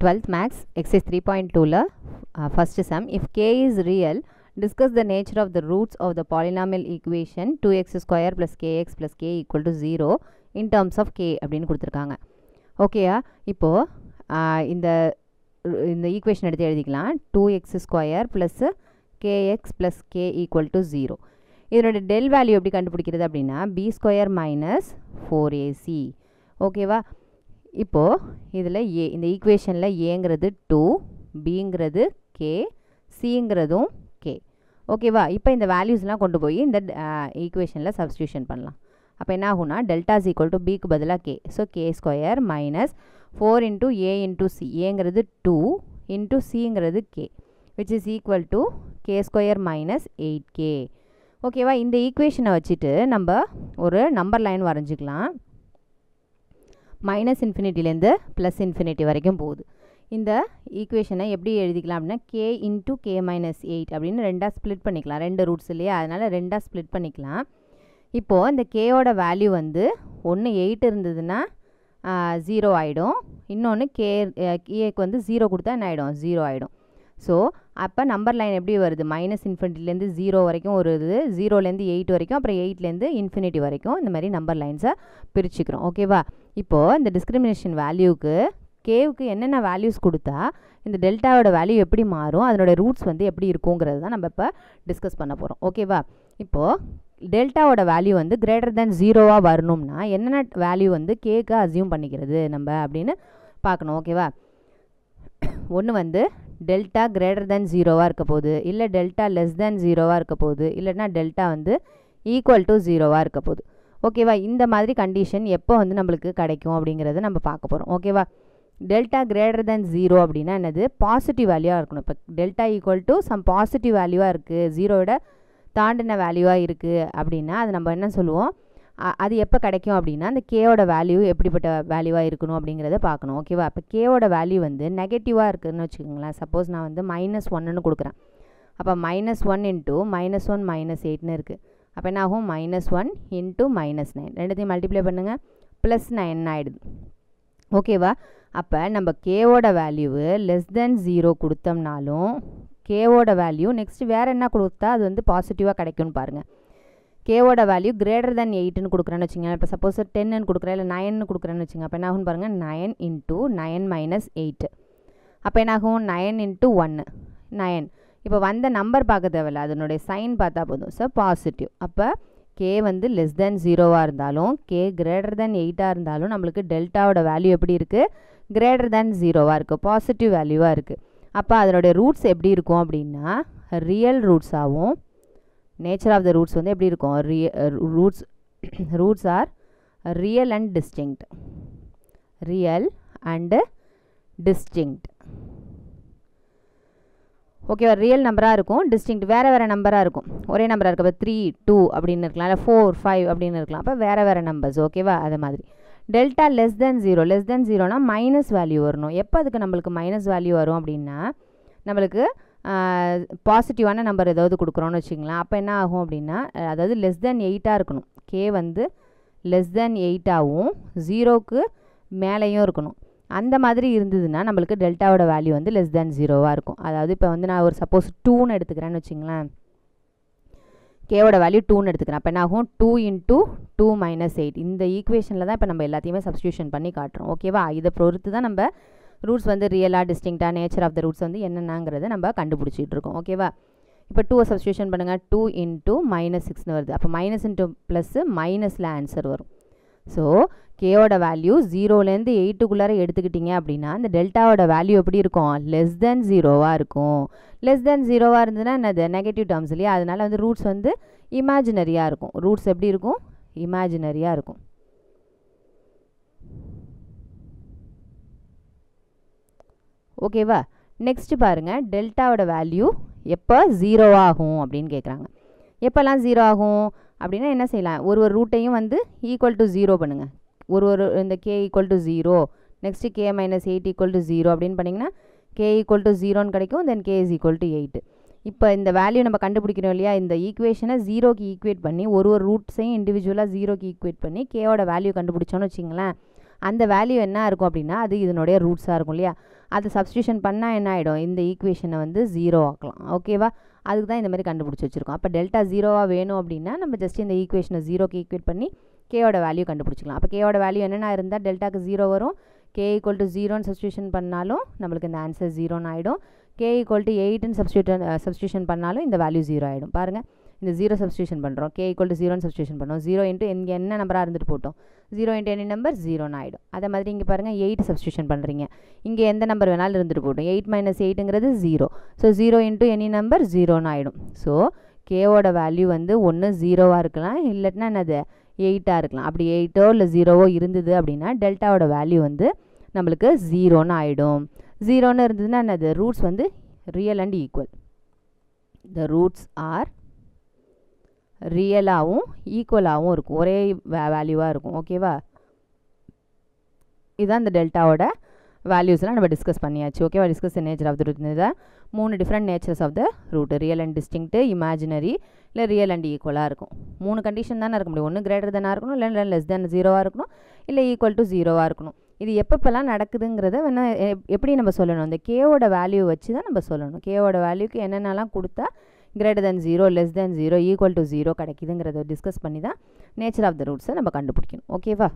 12th max exercise 3.2 la first sum, if k is real, discuss the nature of the roots of the polynomial equation 2x square plus kx plus k equal to 0 in terms of k அப்படின்னு கொடுத்துருக்காங்க. ஓகேயா, இப்போது இந்த equation எடுத்து எழுதிக்கலாம். 2x square plus kx plus k equal to 0. இதனோட del value எப்படி கண்டுபிடிக்கிறது அப்படின்னா b ஸ்கொயர் மைனஸ் 4ac. ஓகேவா, இப்போது இதில் ஏ, இந்த ஈக்குவேஷனில் ஏங்கிறது 2, பிங்கிறது k, சிங்கிறதும் k. ஓகேவா, இப்போ இந்த வேல்யூஸ்லாம் கொண்டு போய் இந்த ஈக்குவேஷனில் சப்ஸ்டியூஷன் பண்ணலாம். அப்போ என்ன ஆகும்னா டெல்டா இஸ் ஈக்குவல் டு பிக்கு பதிலாக k. So k square minus 4 into a into c. ஏங்கிறது 2 இன்ட்டு சிங்கிறது k, which is equal to k square minus 8k. ஓகேவா, இந்த ஈக்குவேஷனை வச்சுட்டு நம்ம ஒரு நம்பர் லைன் வரைஞ்சிக்கலாம். மைனஸ் இன்ஃபினிட்டிலேருந்து ப்ளஸ் இன்ஃபினிட்டி வரைக்கும் போகுது. இந்த ஈக்குவேஷனை எப்படி எழுதிக்கலாம் அப்படின்னா k இன்ட்டு k மைனஸ் 8 அப்படின்னு ரெண்டாக ஸ்ப்ளிட் பண்ணிக்கலாம். ரெண்டு ரூட்ஸ் இல்லையா, அதனால் ரெண்டாக ஸ்ப்ளிட் பண்ணிக்கலாம். இப்போது இந்த கேயோட வேல்யூ வந்து ஒன்று 8 இருந்ததுன்னா 0 ஆகிடும், இன்னொன்று கேக்கு வந்து 0 கொடுத்தா என்ன ஆகிடும், 0 ஆகிடும். ஸோ அப்போ நம்பர் லைன் எப்படி வருது, மைனஸ் இன்ஃபினிட்டிலேருந்து 0 வரைக்கும் ஒரு இது, 0லேருந்து 8 வரைக்கும், அப்புறம் 8லேருந்து இன்ஃபினிட்டி வரைக்கும் இந்த மாதிரி நம்பர் லைன்ஸை பிரிச்சுக்கிறோம். ஓகேவா, இப்போது இந்த டிஸ்கிரிமினேஷன் வேல்யூக்கு கேவுக்கு என்னென்ன வேல்யூஸ் கொடுத்தா இந்த டெல்டாவோட வேல்யூ எப்படி மாறும், அதனோட ரூட்ஸ் வந்து எப்படி இருக்குங்கிறது தான் நம்ம இப்போ டிஸ்கஸ் பண்ண போகிறோம். ஓகேவா, இப்போது டெல்டாவோட வேல்யூ வந்து கிரேட்டர் தேன் 0வாக வரணும்னா என்னென்ன வேல்யூ வந்து கேக்கு அசியூம் பண்ணிக்கிறது நம்ம அப்படின்னு பார்க்கணும். ஓகேவா, ஒன்று வந்து டெல்டா கிரேட்டர் தேன் 0வாக இருக்க போகுது, இல்லை டெல்டா லெஸ் தேன் 0வாக இருக்க போகுது, இல்லைனா டெல்டா வந்து ஈக்குவல் டு 0வாக இருக்க போகுது. ஓகேவா, இந்த மாதிரி கண்டிஷன் எப்போ வந்து நம்மளுக்கு கிடைக்கும் அப்படிங்கிறத நம்ம பார்க்க போகிறோம். ஓகேவா, டெல்டா கிரேட்டர் தேன் 0 அப்படின்னா என்னது, பாசிட்டிவ் வேல்யூவாக இருக்கணும். இப்போ delta equal to some positive வேல்யூவாக இருக்குது, 0வோட தாண்டின வேல்யூவாக இருக்குது அப்படின்னா அது நம்ம என்ன சொல்லுவோம், அது எப்போ கிடைக்கும் அப்படின்னா அந்த கேவோட வேல்யூ எப்படிப்பட்ட வேல்யூவாக இருக்கணும் அப்படிங்கிறத பார்க்கணும். ஓகேவா, இப்போ கேவோட வேல்யூ வந்து நெகட்டிவாக இருக்குதுன்னு வச்சுக்கோங்களேன். சப்போஸ் நான் வந்து -1ன்னு கொடுக்குறேன். அப்போ -1 இன்ட்டு -1 -8ன்னு இருக்குது. அப்போ என்ன ஆகும், -1 இன்ட்டு -9 ரெண்டுத்தையும் மல்டிப்ளை பண்ணுங்கள், +9 ஆகிடுது. ஓகேவா, அப்போ நம்ம கேவோட value less than 0 கொடுத்தோம்னாலும் கேவோட value next வேறு என்ன கொடுத்தா அது வந்து பாசிட்டிவாக கிடைக்கும்னு பாருங்கள். கேவோட வேல்யூ கிரேட்டர் தென் 8ன்னு கொடுக்குறேன்னு வச்சுங்க. இப்போ சப்போஸ் 10ன்னு கொடுக்குறேன், இல்லை 9ன்னு கொடுக்குறேன்னு வச்சுங்க. அப்போ என்ன ஆகும் பாருங்கள், 9 இன்ட்டு 9 மைனஸ் 8. அப்போ என்ன ஆகும், 9 இன்ட்டு 1 9. இப்போ வந்த நம்பர் பார்க்க தேவையில்ல, அதனுடைய சைன் பார்த்தா போதும். So positive. அப்போ கே வந்து லெஸ் தென் 0வாக இருந்தாலும் கே கிரேட்டர் தென் 8ஆக இருந்தாலும் நம்மளுக்கு டெல்டாவோட வேல்யூ எப்படி இருக்குது, கிரேட்டர் தென் 0வாக இருக்குது, பாசிட்டிவ் வேல்யூவாக இருக்குது. அப்போ அதனுடைய ரூட்ஸ் எப்படி இருக்கும் அப்படின்னா ரியல் ரூட்ஸாகவும், நேச்சர் ஆஃப் த ரூட்ஸ் வந்து எப்படி இருக்கும், roots are real and distinct. Real and distinct. ஓகேவா, ரியல் நம்பராக இருக்கும், டிஸ்டிங்க்ட் வேறு வேறு நம்பராக இருக்கும். ஒரே நம்பராக இருக்குது. இப்போ 3 2 அப்படின்னு இருக்கலாம், இல்லை 4 5 அப்படின்னு இருக்கலாம். அப்போ வேறு வேறு நம்பர்ஸ். ஓகேவா, அது மாதிரி delta less than 0, less than 0னா மைனஸ் வேல்யூ வரணும். எப்போ அதுக்கு நம்மளுக்கு மைனஸ் வேல்யூ வரும் அப்படின்னா நம்மளுக்கு பாசிட்டிவான நம்பர் ஏதாவது கொடுக்குறோன்னு வச்சுங்களேன். அப்போ என்ன ஆகும் அப்படின்னா அதாவது லெஸ் தென் 8ஆக இருக்கணும். கே வந்து லெஸ் தென் 8ஆகவும் 0க்கு மேலேயும் இருக்கணும். அந்த மாதிரி இருந்ததுன்னா நம்மளுக்கு டெல்டாவோட வேல்யூ வந்து லெஸ் தென் 0வாக இருக்கும். அதாவது இப்போ வந்து நான் ஒரு சப்போஸ் 2ன்னு எடுத்துக்கிறேன்னு வச்சுங்களேன், கேவோட வேல்யூ 2ன்னு எடுத்துக்கிறேன். அப்போ என்ன ஆகும், 2 இன்ட்டு 2 மைனஸ் 8. இந்த ஈக்குவேஷனில் தான் இப்போ நம்ம எல்லாத்தையுமே சப்ஸ்டியூஷன் பண்ணி காட்டுறோம். ஓகேவா, இதை பொறுத்து தான் நம்ம ரூட்ஸ் வந்து ரியலாக டிஸ்டிங்க்டாக நேச்சர் ஆஃப் த ரூட்ஸ் வந்து என்னென்னங்கிறத நம்ம கண்டுபிடிச்சிட்டு இருக்கோம். ஓகேவா, இப்போ 2 சப்ஸ்டியூஷன் பண்ணுங்கள். 2 இன்ட்டு -6ன்னு வருது. அப்போ மைனஸ் இன்ட்டு ப்ளஸ்ஸு மைனஸில் ஆன்சர் வரும். ஸோ கேவோட வேல்யூ 0லேருந்து 8க்குள்ளார எடுத்துக்கிட்டிங்க அப்படின்னா இந்த டெல்டாவோட வேல்யூ எப்படி இருக்கும், லெஸ் தென் 0வாக இருக்கும். லெஸ் தென் 0வாக இருந்ததுன்னா என்னது, நெகட்டிவ் டேர்ம்ஸ் இல்லையா, அதனால் வந்து ரூட்ஸ் வந்து இமேஜினரியாக இருக்கும். ரூட்ஸ் எப்படி இருக்கும், இமேஜினரியாக இருக்கும். ஓகேவா, நெக்ஸ்ட் பாருங்கள், டெல்டாவோட வேல்யூ எப்போ 0ஆகும் அப்படின்னு கேட்குறாங்க. எப்போல்லாம் 0 ஆகும் அப்படின்னா என்ன செய்யலாம், ஒரு ரூட்டையும் வந்து ஈக்குவல் டு 0 பண்ணுங்கள். இந்த K equal to 0, next K minus 8 equal to 0 அப்படின்னு பண்ணிங்கன்னா கே ஈக்குவல் டு 0ன்னு கிடைக்கும். தென் கே இஸ் ஈக்குவல் டு 8. இப்போ இந்த வேல்யூ நம்ம கண்டுபிடிக்கிறோம் இல்லையா, இந்த ஈக்குவேஷனை 0க்கு ஈக்குவேட் பண்ணி ஒரு ரூட்ஸையும் இண்டிவிஜுவலாக 0க்கு ஈக்குவேட் பண்ணி கேவோட வேல்யூ கண்டுபிடிச்சோன்னு வச்சிங்களேன். அந்த வேல்யூ என்ன இருக்கும் அப்படின்னா அது இதனுடைய ரூட்ஸாக இருக்கும் இல்லையா. அதை சப்ஸ்டியூஷன் பண்ணால் என்ன ஆகிடும், இந்த ஈக்குவேஷனை வந்து 0 ஆக்கலாம். ஓகேவா, அதுக்கு தான் இந்த மாதிரி கண்டுபிடிச்சி வச்சுருக்கோம். அப்போ டெல்டா 0வாக வேணும் அப்படின்னா நம்ம ஜஸ்ட் இந்த ஈக்குவேஷனை 0க்கு ஈக்குவேட் பண்ணி கேயோட வேல்யூ கண்டுபிடிச்சிக்கலாம். அப்போ கேயோட வேல்யூ என்னென்ன இருந்தால் டெல்டாக்கு 0 வரும். கே ஈக்குவல் டு 0ன்னு சப்ஸ்டியூஷன் பண்ணாலும் நம்மளுக்கு இந்த ஆன்சர் 0ன்னு ஆகிடும். கே ஈக்குவல் டு 8ன்னு சப்ஸ்டியூஷன் பண்ணாலும் இந்த வேல்யூ 0 ஆகிடும். பாருங்கள், இந்த 0 சப்ஸ்டியூஷன் பண்ணுறோம், கே ஈக்குவல் டு 0ன்னு சப்ஸ்டியூஷன் பண்ணுறோம். 0 இன்ட்டு இங்கே என்ன நம்பராக இருந்துட்டு போட்டோம், 0 இன்ட்டு எனி நம்பர் 0ன்னு ஆகிடும். அதே மாதிரி இங்கே பாருங்கள் 8 சப்ஸ்டியூஷன் பண்ணுறீங்க, இங்கே எந்த நம்பர் வேணாலும் இருந்துட்டு போட்டோம். 8 மைனஸ் 8ங்கிறது 0. ஸோ 0 இன்ட்டு எனி நம்பர் 0ன்னு ஆகிடும். ஸோ கேவோட வேல்யூ வந்து ஒன்று 0வாக இருக்கலாம், இல்லைன்னா என்னது 8ஆக இருக்கலாம். அப்படி 8ஓ இல்லை 0வோ இருந்தது அப்படின்னா டெல்டாவோட வேல்யூ வந்து நம்மளுக்கு 0ன்னு ஆகிடும். 0ன்னு இருந்ததுன்னா என்னது, ரூட்ஸ் வந்து real and equal. The roots are ரியலாகவும் ஈக்குவலாகவும் இருக்கும், ஒரே வேல்யூவாக இருக்கும். ஓகேவா, இதுதான் இந்த டெல்டாவோட வேல்யூஸ்லாம் நம்ம டிஸ்கஸ் பண்ணியாச்சு. ஓகேவா, discuss nature of the root. இதுதான் 3 different natures of the root, real and distinct, imaginary, இல்லை ரியல் அண்ட் ஈக்குவலாக இருக்கும். 3 கண்டிஷன் தானே இருக்க முடியும். ஒன்று கிரேட்டர் தென்னாக இருக்கணும், இல்லை லெஸ் தென் 0வாக இருக்கணும், இல்லை ஈக்குவல் டு 0வாக இருக்கணும். இது எப்பப்பெல்லாம் நடக்குதுங்கிறத வேணால் எப்படி நம்ம சொல்லணும், இந்த கேவோட வேல்யூ வச்சு தான் நம்ம சொல்லணும். கேவோட வேல்யூக்கு என்னென்னலாம் கொடுத்தா greater than 0, less than 0, equal to 0 கிடைக்குதுங்கிறத discuss பண்ணி தான் நேச்சர் ஆஃப் த ரூட்ஸை நம்ம கண்டுபிடிக்கணும். ஓகேவா.